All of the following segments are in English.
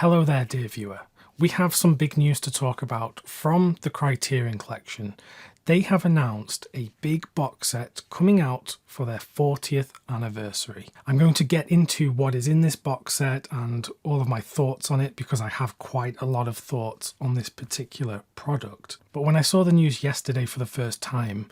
Hello there, dear viewer. We have some big news to talk about from the Criterion Collection. They have announced a big box set coming out for their 40th anniversary. I'm going to get into what is in this box set and all of my thoughts on it because I have quite a lot of thoughts on this particular product. But when I saw the news yesterday for the first time,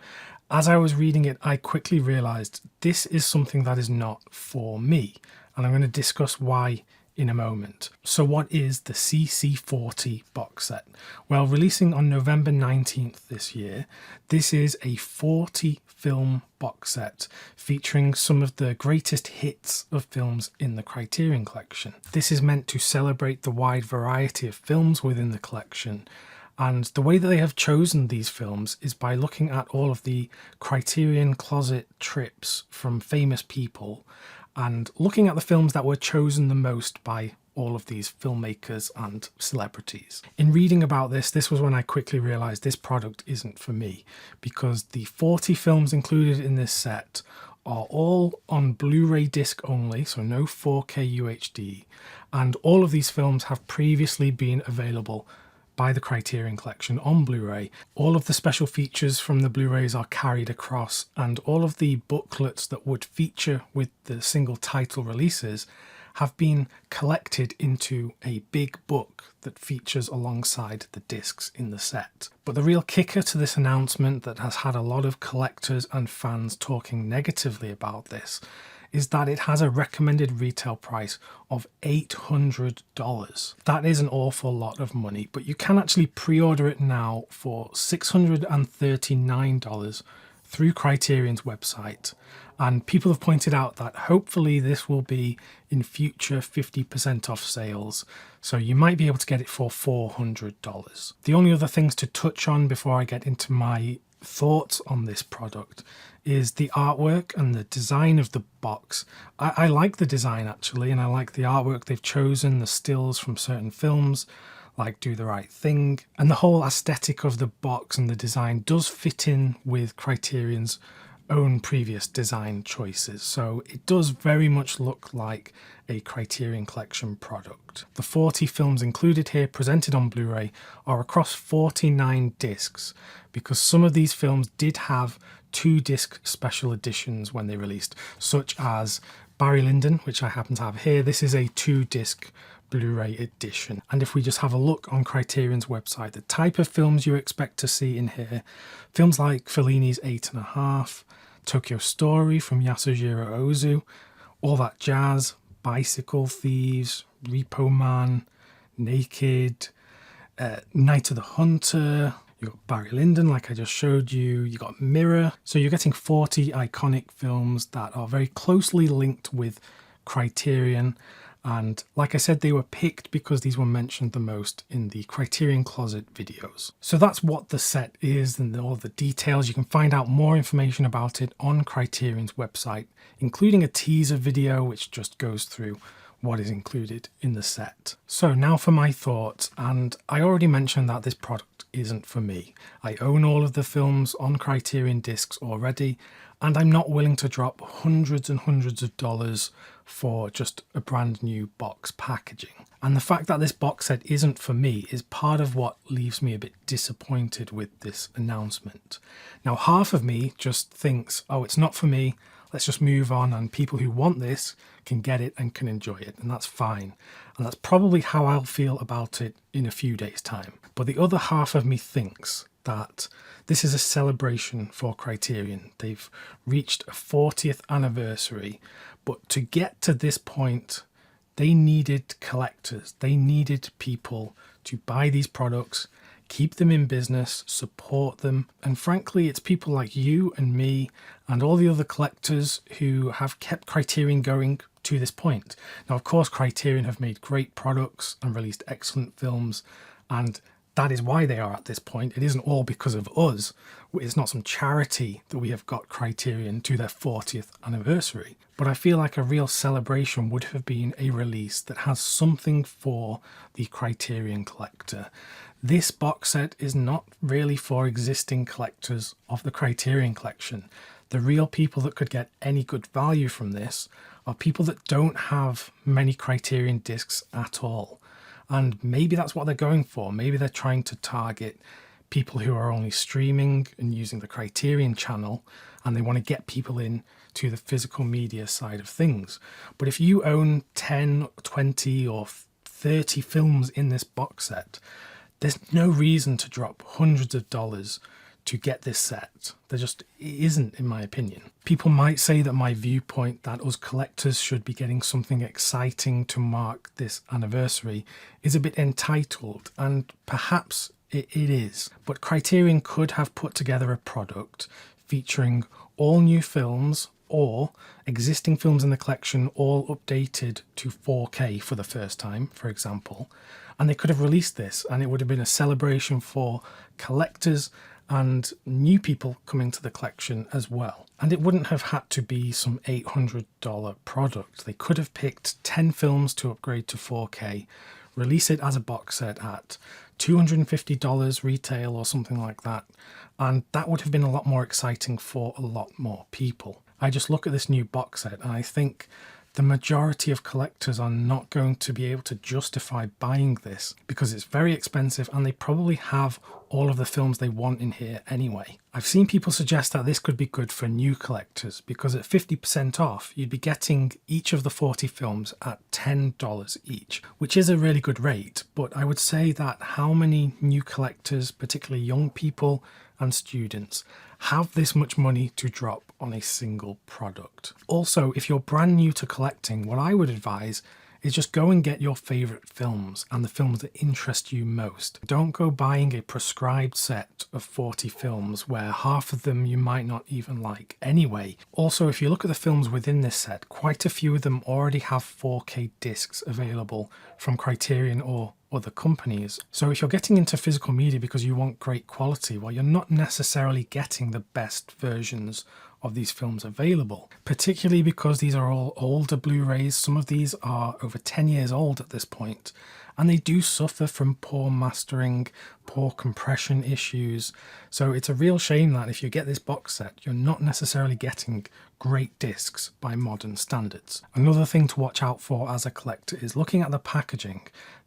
as I was reading it, I quickly realized this is something that is not for me. And I'm going to discuss why in a moment. So what is the CC40 box set? Well, releasing on November 19th this year, this is a 40 film box set featuring some of the greatest hits of films in the Criterion Collection. This is meant to celebrate the wide variety of films within the collection. And the way that they have chosen these films is by looking at all of the Criterion Closet trips from famous people and looking at the films that were chosen the most by all of these filmmakers and celebrities. In reading about this was when I quickly realized this product isn't for me, because the 40 films included in this set are all on Blu-ray disc only, so no 4K UHD, and all of these films have previously been available by the Criterion Collection on Blu-ray. All of the special features from the Blu-rays are carried across, and all of the booklets that would feature with the single title releases have been collected into a big book that features alongside the discs in the set. But the real kicker to this announcement that has had a lot of collectors and fans talking negatively about this is that it has a recommended retail price of $800. That is an awful lot of money, but you can actually pre-order it now for $639 through Criterion's website. And people have pointed out that hopefully this will be in future 50% off sales, so you might be able to get it for $400. The only other things to touch on before I get into my thoughts on this product is the artwork and the design of the box. I like the design actually, and I like the artwork they've chosen, the stills from certain films like Do the Right Thing, and the whole aesthetic of the box and the design does fit in with Criterion's own previous design choices, so it does very much look like a Criterion Collection product. The 40 films included here, presented on Blu-ray, are across 49 discs, because some of these films did have 2-disc special editions when they released, such as Barry Lyndon, which I happen to have here. This is a 2-disc Blu-ray edition. And if we just have a look on Criterion's website, the type of films you expect to see in here, films like Fellini's 8½, Tokyo Story from Yasujiro Ozu, All That Jazz, Bicycle Thieves, Repo Man, Naked, Night of the Hunter. You got Barry Lyndon, like I just showed you. You got Mirror. So you're getting 40 iconic films that are very closely linked with Criterion. And like I said, they were picked because these were mentioned the most in the Criterion Closet videos. So that's what the set is and all the details. You can find out more information about it on Criterion's website, including a teaser video which just goes through what is included in the set. So now for my thoughts, and I already mentioned that this product isn't for me. I own all of the films on Criterion discs already, and I'm not willing to drop hundreds and hundreds of dollars for just a brand new box packaging. And the fact that this box set isn't for me is part of what leaves me a bit disappointed with this announcement. Now, half of me just thinks, oh, it's not for me, let's just move on, and people who want this can get it and can enjoy it, and that's fine. And that's probably how I'll feel about it in a few days' time. But the other half of me thinks that this is a celebration for Criterion. They've reached a 40th anniversary, but to get to this point, they needed collectors. They needed people to buy these products, keep them in business, support them. And frankly, it's people like you and me and all the other collectors who have kept Criterion going to this point. Now, of course, Criterion have made great products and released excellent films, and that is why they are at this point. It isn't all because of us. It's not some charity that we have got Criterion to their 40th anniversary. But I feel like a real celebration would have been a release that has something for the Criterion collector. This box set is not really for existing collectors of the Criterion Collection. The real people that could get any good value from this are people that don't have many Criterion discs at all. And maybe that's what they're going for. Maybe they're trying to target people who are only streaming and using the Criterion channel, and they want to get people in to the physical media side of things. But if you own 10, 20 or 30 films in this box set, there's no reason to drop hundreds of dollars to get this set. There just isn't, in my opinion. People might say that my viewpoint that us collectors should be getting something exciting to mark this anniversary is a bit entitled, and perhaps it is. But Criterion could have put together a product featuring all new films or existing films in the collection all updated to 4K for the first time, for example. And they could have released this, and it would have been a celebration for collectors and new people coming to the collection as well. And it wouldn't have had to be some $800 product. They could have picked 10 films to upgrade to 4K, release it as a box set at $250 retail or something like that, and that would have been a lot more exciting for a lot more people. I just look at this new box set and I think the majority of collectors are not going to be able to justify buying this because it's very expensive and they probably have all of the films they want in here anyway. I've seen people suggest that this could be good for new collectors because at 50% off, you'd be getting each of the 40 films at $10 each, which is a really good rate. But I would say that how many new collectors, particularly young people and students, have this much money to drop on a single product? Also, if you're brand new to collecting, what I would advise is just go and get your favorite films and the films that interest you most. Don't go buying a prescribed set of 40 films where half of them you might not even like anyway. Also, if you look at the films within this set, quite a few of them already have 4K discs available from Criterion or other companies. So if you're getting into physical media because you want great quality, well, you're not necessarily getting the best versions of these films available, particularly because these are all older Blu-rays. Some of these are over 10 years old at this point, and they do suffer from poor mastering, poor compression issues. So it's a real shame that if you get this box set, you're not necessarily getting great discs by modern standards. Another thing to watch out for as a collector is looking at the packaging.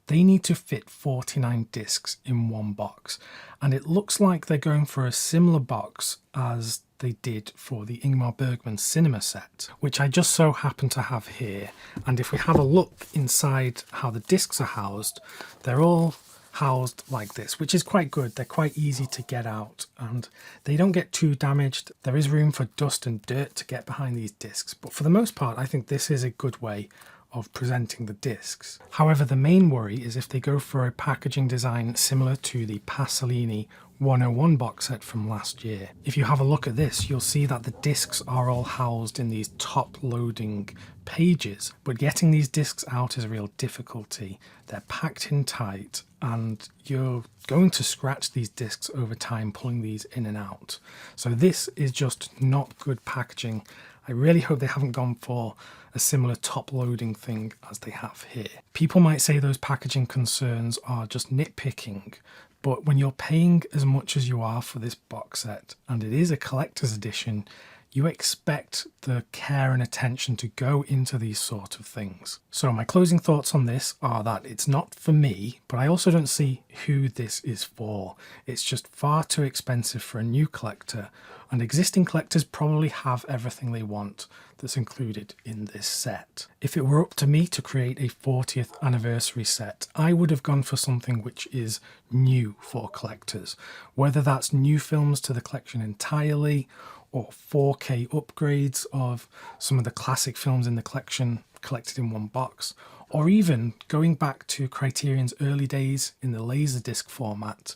They need to fit 49 discs in one box, and it looks like they're going for a similar box as they did for the Ingmar Bergman cinema set, which I just so happen to have here. And if we have a look inside how the discs are housed, they're all housed like this, which is quite good. They're quite easy to get out and they don't get too damaged. There is room for dust and dirt to get behind these discs, but for the most part, I think this is a good way of presenting the discs. However, the main worry is if they go for a packaging design similar to the Pasolini 101 box set from last year. If you have a look at this, you'll see that the discs are all housed in these top loading pages, but getting these discs out is a real difficulty. They're packed in tight and you're going to scratch these discs over time pulling these in and out. So this is just not good packaging. I really hope they haven't gone for a similar top loading thing as they have here. People might say those packaging concerns are just nitpicking, but when you're paying as much as you are for this box set, and it is a collector's edition, you expect the care and attention to go into these sort of things. So my closing thoughts on this are that it's not for me, but I also don't see who this is for. It's just far too expensive for a new collector, and existing collectors probably have everything they want that's included in this set. If it were up to me to create a 40th anniversary set, I would have gone for something which is new for collectors, whether that's new films to the collection entirely or 4K upgrades of some of the classic films in the collection collected in one box, or even going back to Criterion's early days in the Laserdisc format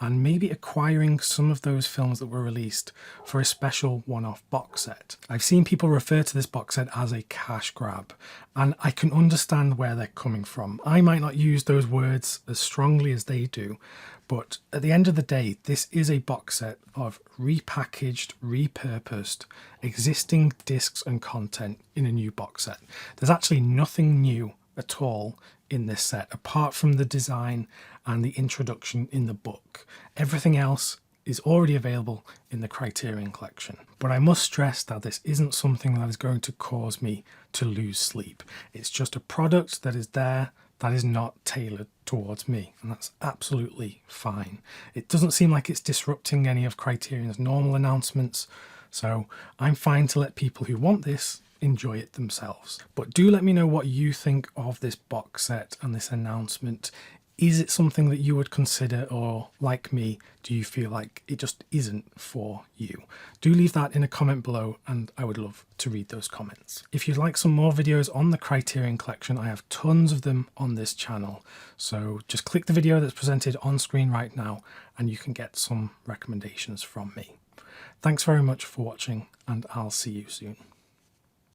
and maybe acquiring some of those films that were released for a special one-off box set. I've seen people refer to this box set as a cash grab, and I can understand where they're coming from. I might not use those words as strongly as they do, but at the end of the day, this is a box set of repackaged, repurposed, existing discs and content in a new box set. There's actually nothing new at all in this set apart from the design and the introduction in the book. Everything else is already available in the Criterion Collection. But I must stress that this isn't something that is going to cause me to lose sleep. It's just a product that is there that is not tailored towards me, and that's absolutely fine. It doesn't seem like it's disrupting any of Criterion's normal announcements, so I'm fine to let people who want this enjoy it themselves. But do let me know what you think of this box set and this announcement. Is it something that you would consider, or like me, do you feel like it just isn't for you? Do leave that in a comment below, and I would love to read those comments. If you'd like some more videos on the Criterion Collection, I have tons of them on this channel. So just click the video that's presented on screen right now and you can get some recommendations from me. Thanks very much for watching, and I'll see you soon.